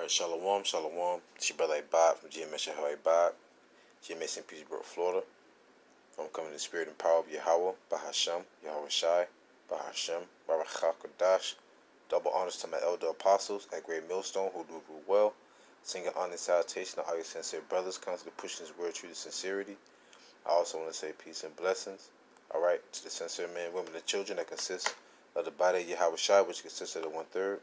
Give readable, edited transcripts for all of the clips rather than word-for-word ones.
Alright, Shalom, Shalom. It's your brother AHBAD from GMS YAHAWAH, GMS St. Petersburg, Florida. I'm coming in the spirit and power of YAHAWAH, BAHASHAM, YAHAWASHI, BAHASHAM, BARAKHAKADASH. Double honors to my elder apostles at Great Millstone who do rule well. Singing honor and salutation to all your sincere brothers constantly pushing this word true to sincerity. I also want to say peace and blessings. Alright, to the sincere men, women, and children that consist of the body of YAHAWASHI, which consists of the 1/3.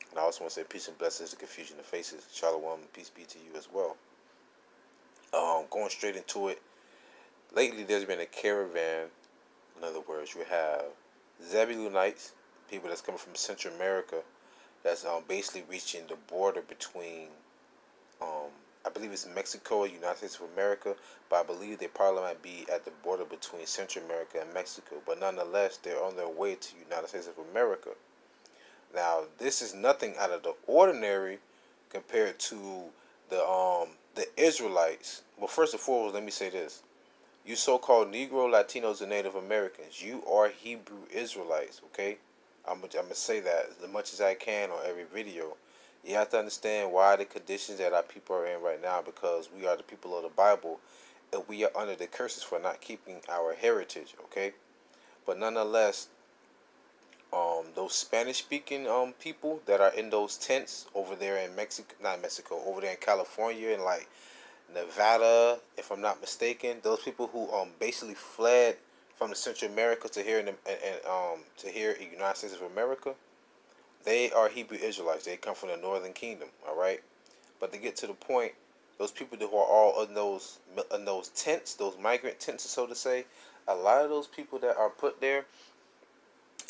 And I also want to say peace and blessings to confusion of faces. Shalom and peace be to you as well. Going straight into it. Lately, there's been a caravan. In other words, you have Zebulunites, people that's coming from Central America, that's basically reaching the border between, I believe it's Mexico and United States of America, but I believe they probably might be at the border between Central America and Mexico. But nonetheless, they're on their way to United States of America. Now, this is nothing out of the ordinary compared to the Israelites. Well, first and foremost, let me say this. You so-called Negro, Latinos, and Native Americans, you are Hebrew Israelites, okay? I'm going to say that as much as I can on every video. You have to understand why the conditions that our people are in right now, because we are the people of the Bible, and we are under the curses for not keeping our heritage, okay? But nonetheless, those Spanish-speaking people that are in those tents over there in Mexico, not Mexico, over there in California and like Nevada, if I'm not mistaken, those people who basically fled from the Central America to here to here in the United States of America, they are Hebrew Israelites. They come from the Northern Kingdom, all right. But to get to the point, those people who are all in those tents, those migrant tents, so to say, a lot of those people that are put there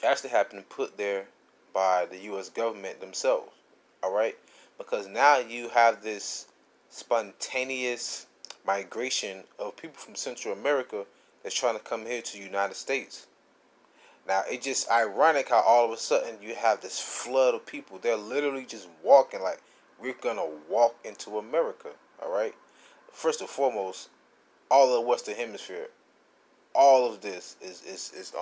actually have been put there by the U.S. government themselves, all right? Because now you have this spontaneous migration of people from Central America that's trying to come here to the United States. Now, it's just ironic how all of a sudden you have this flood of people. They're literally just walking like we're going to walk into America, all right? First and foremost, all of the Western Hemisphere, all of this is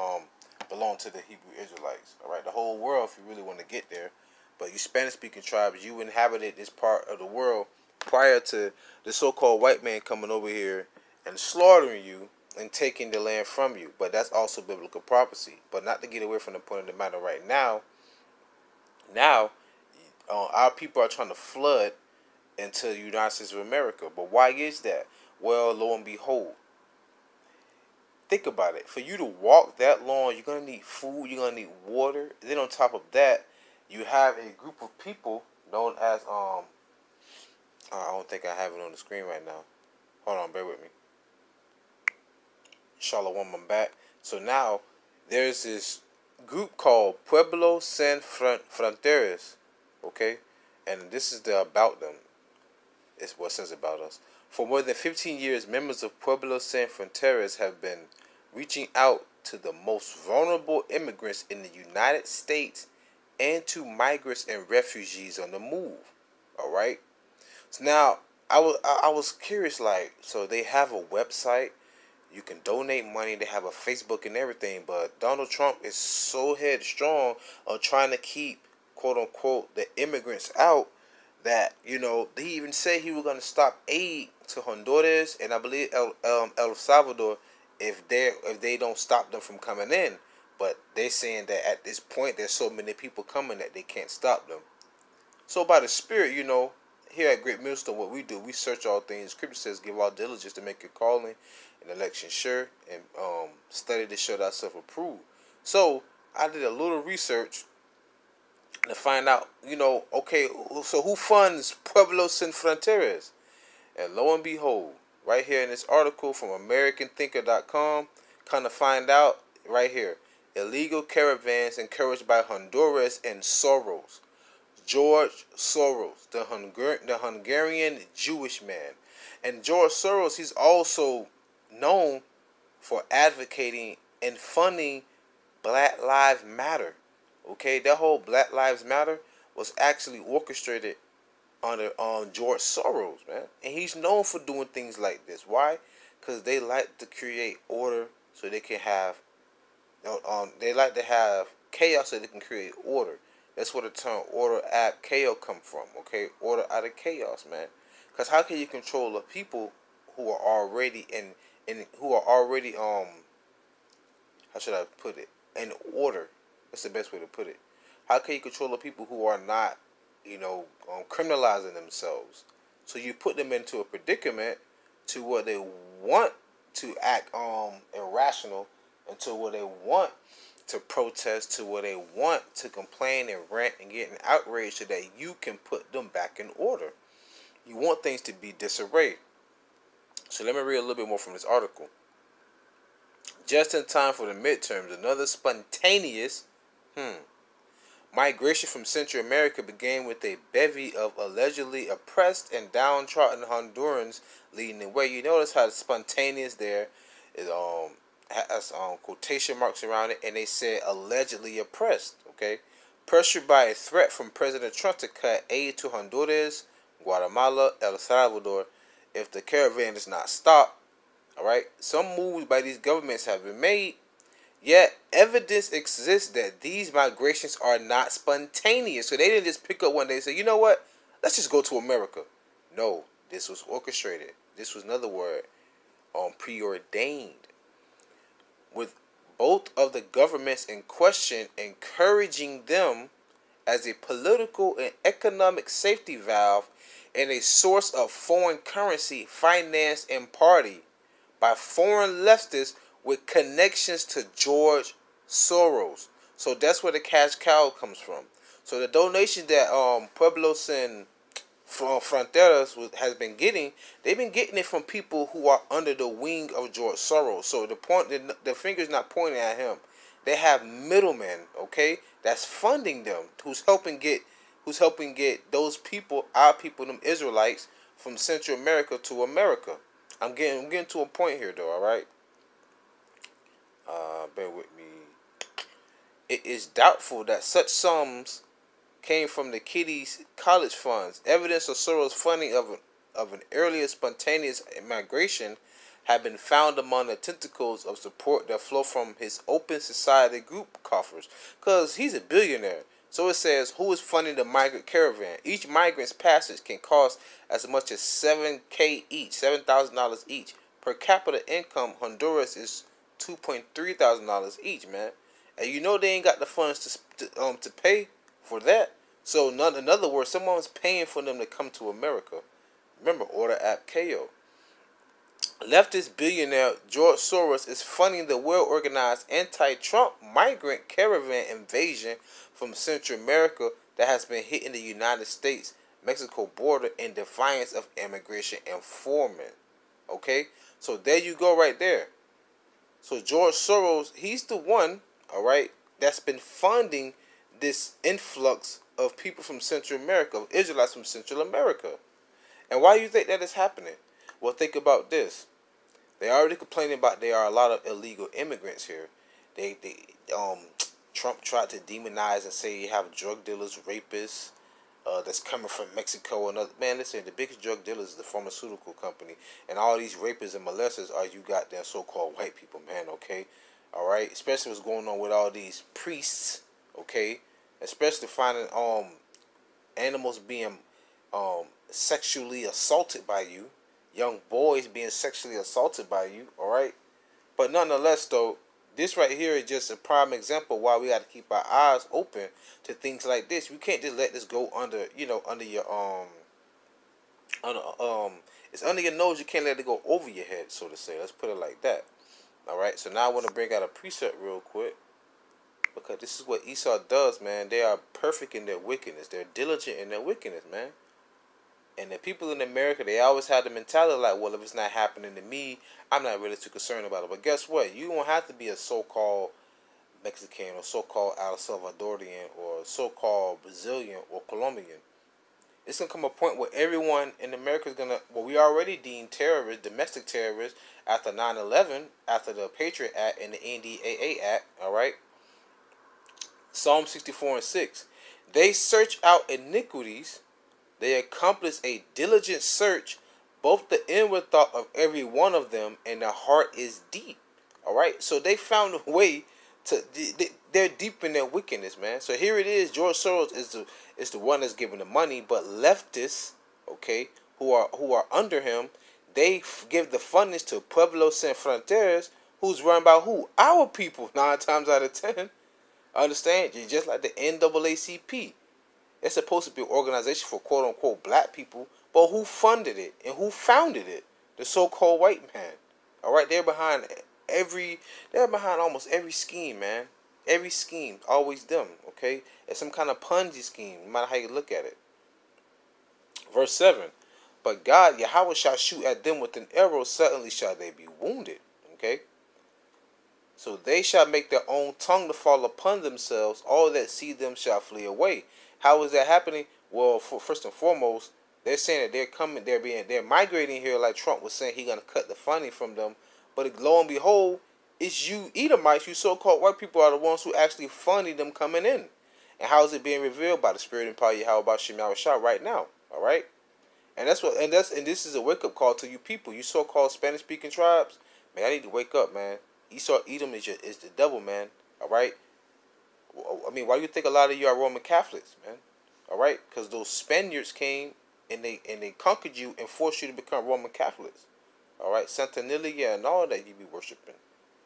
belong to the Hebrew Israelites, all right? The whole world, if you really want to get there. But you Spanish-speaking tribes, you inhabited this part of the world prior to the so-called white man coming over here and slaughtering you and taking the land from you. But that's also biblical prophecy. But not to get away from the point of the matter right now. Now, our people are trying to flood into the United States of America. But why is that? Well, lo and behold, think about it. For you to walk that long, you're going to need food, you're going to need water. Then on top of that, you have a group of people known as, I don't think I have it on the screen right now. Hold on, bear with me. Shalom, I'm back. So now, there's this group called Pueblo Sin Fronteras, okay? And this is the about them. It's what it says about us. For more than 15 years, members of Pueblo Sin Fronteras have been reaching out to the most vulnerable immigrants in the United States and to migrants and refugees on the move. All right. So now I was curious, like, so they have a website, you can donate money, they have a Facebook and everything, but Donald Trump is so headstrong on trying to keep, quote unquote, the immigrants out that, you know, they even said he was going to stop aid to Honduras and I believe El Salvador if they don't stop them from coming in. But they're saying that at this point there's so many people coming that they can't stop them. So by the Spirit, you know, here at Great Millstone, what we do, we search all things. Scripture says, give all diligence to make your calling and election sure, and study to show thyself approved. So I did a little research to find out, you know, okay, so who funds Pueblo Sin Fronteras? And lo and behold, right here in this article from AmericanThinker.com, kind of find out right here, illegal caravans encouraged by Honduras and Soros. George Soros, the Hungarian Jewish man. And George Soros, he's also known for advocating and funding Black Lives Matter. Okay, that whole Black Lives Matter was actually orchestrated under George Soros, man. And he's known for doing things like this. Why? Because they like to create order so they can have, they like to have chaos so they can create order. That's where the term order ab chaos come from. Okay, order out of chaos, man. Because how can you control the people who are already in who are already how should I put it, in order? That's the best way to put it. How can you control the people who are not, criminalizing themselves? So you put them into a predicament to where they want to act irrational, and to where they want to protest, to where they want to complain and rant and get an outrage, so that you can put them back in order. You want things to be disarray. So let me read a little bit more from this article. Just in time for the midterms, another spontaneous migration from Central America began with a bevy of allegedly oppressed and downtrodden Hondurans leading the way. You notice how the spontaneous there is has quotation marks around it, and they said allegedly oppressed. Okay, pressured by a threat from President Trump to cut aid to Honduras, Guatemala, El Salvador if the caravan does not stop. All right, some moves by these governments have been made. Yet, evidence exists that these migrations are not spontaneous. So they didn't just pick up one day and say, you know what, let's just go to America. No, this was orchestrated. This was another word, preordained. With both of the governments in question encouraging them as a political and economic safety valve and a source of foreign currency financed in party by foreign leftists with connections to George Soros. So that's where the cash cow comes from. So the donation that Pueblos and Fronteras has been getting, they've been getting it from people who are under the wing of George Soros. So the finger's not pointing at him. They have middlemen, okay, that's funding them, who's helping get those people, our people, them Israelites, from Central America to America. I'm getting to a point here, though. All right. Bear with me. It is doubtful that such sums came from the kiddies' college funds. Evidence of Soros' funding of an earlier spontaneous migration have been found among the tentacles of support that flow from his open society group coffers. Because he's a billionaire. So it says, who is funding the migrant caravan? Each migrant's passage can cost as much as $7,000 each, $7,000 each. Per capita income, Honduras is $2,300 each, man. And you know they ain't got the funds to pay for that. So in other words, someone's paying for them to come to America. Remember, order ab chaos. Leftist billionaire George Soros is funding the well-organized anti-Trump migrant caravan invasion from Central America that has been hitting the United States-Mexico border in defiance of immigration enforcement. Okay? So there you go right there. So George Soros, he's the one, all right, that's been funding this influx of people from Central America, of Israelites from Central America. And why do you think that is happening? Well, think about this. They already complaining about there are a lot of illegal immigrants here. Trump tried to demonize and say you have drug dealers, rapists, that's coming from Mexico and other. Man, listen, the biggest drug dealers is the pharmaceutical company, and all these rapists and molesters are you goddamn so-called white people, man. Okay, all right. Especially what's going on with all these priests. Okay, especially finding animals being sexually assaulted by you. Young boys being sexually assaulted by you, all right? But nonetheless, though, this right here is just a prime example why we got to keep our eyes open to things like this. We can't just let this go under, under your, it's under your nose. You can't let it go over your head, so to say. Let's put it like that, all right? So now I want to bring out a preset real quick, because this is what Esau does, man. They are perfect in their wickedness. They're diligent in their wickedness, man. And the people in America, they always have the mentality like, well, if it's not happening to me, I'm not really too concerned about it. But guess what? You don't have to be a so-called Mexican or so-called El Salvadorian or so-called Brazilian or Colombian. It's going to come a point where everyone in America is going to, well, we already deemed terrorists, domestic terrorists, after 9/11, after the Patriot Act and the NDAA Act, all right? Psalm 64:6. They search out iniquities. They accomplish a diligent search, both the inward thought of every one of them, and the heart is deep. All right? So they found a way They're deep in their wickedness, man. So here it is. George Soros is the one that's giving the money, but leftists, okay, who are under him, they give the fundings to Pueblo Sin Fronteras, who's run by who? Our people, 9 times out of 10. Understand? Just like the NAACP. It's supposed to be an organization for quote unquote black people, but who funded it and who founded it? The so-called white man. All right, they're behind almost every scheme, man. Every scheme, always them. Okay, it's some kind of Ponzi scheme, no matter how you look at it. Verse 7. But God, Yahweh, shall shoot at them with an arrow, suddenly shall they be wounded. Okay? So they shall make their own tongue to fall upon themselves, all that see them shall flee away. How is that happening? Well, first and foremost, they're saying that they're migrating here, like Trump was saying he's gonna cut the funding from them. But lo and behold, it's you Edomites, you so-called white people, are the ones who actually funding them coming in. And how is it being revealed? By the Spirit and power of YAHAWASHI right now. All right. And this is a wake-up call to you people, you so-called Spanish-speaking tribes. Man, I need to wake up, man. Esau, Edom is the devil, man. All right. I mean, why do you think a lot of you are Roman Catholics, man? All right, because those Spaniards came and they conquered you and forced you to become Roman Catholics. All right, Santanelia and all that you be worshiping.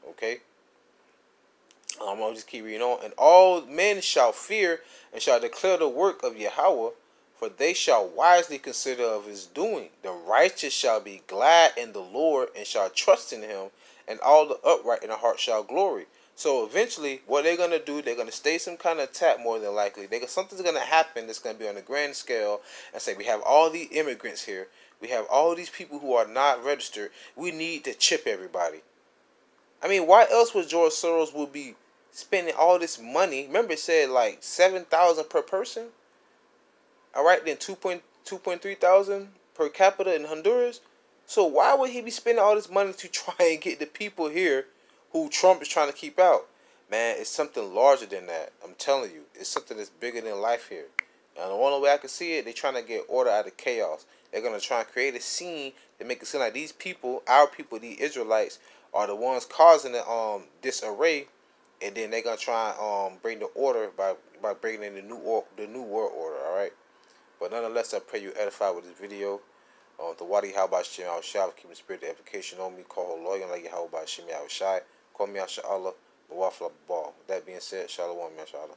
Okay. I'll just keep reading on. And all men shall fear and shall declare the work of Yahweh, for they shall wisely consider of his doing. The righteous shall be glad in the Lord and shall trust in him, and all the upright in the heart shall glory. So eventually, what they're going to do, they're going to stage some kind of attack more than likely. Something's going to happen that's going to be on a grand scale and say, we have all the immigrants here. We have all these people who are not registered. We need to chip everybody. I mean, why else would George Soros would be spending all this money? Remember it said like 7,000 per person? All right, then 2.3 thousand per capita in Honduras. So why would he be spending all this money to try and get the people here who Trump is trying to keep out? Man, it's something larger than that. I'm telling you, it's something that's bigger than life here. And the only way I can see it, they're trying to get order out of chaos. They're going to try and create a scene to make it seem like these people, our people, the Israelites, are the ones causing the disarray, and then they're going to try and bring the order by bringing in the new world order. All right. But nonetheless, I pray you edified with this video. The Wadi HALAL Shah, keep the spirit of edification on me. Call loyal like YAHAWAH Shimi Shai. Call me Asha Allah. With that being said, Shalom, Mashallah.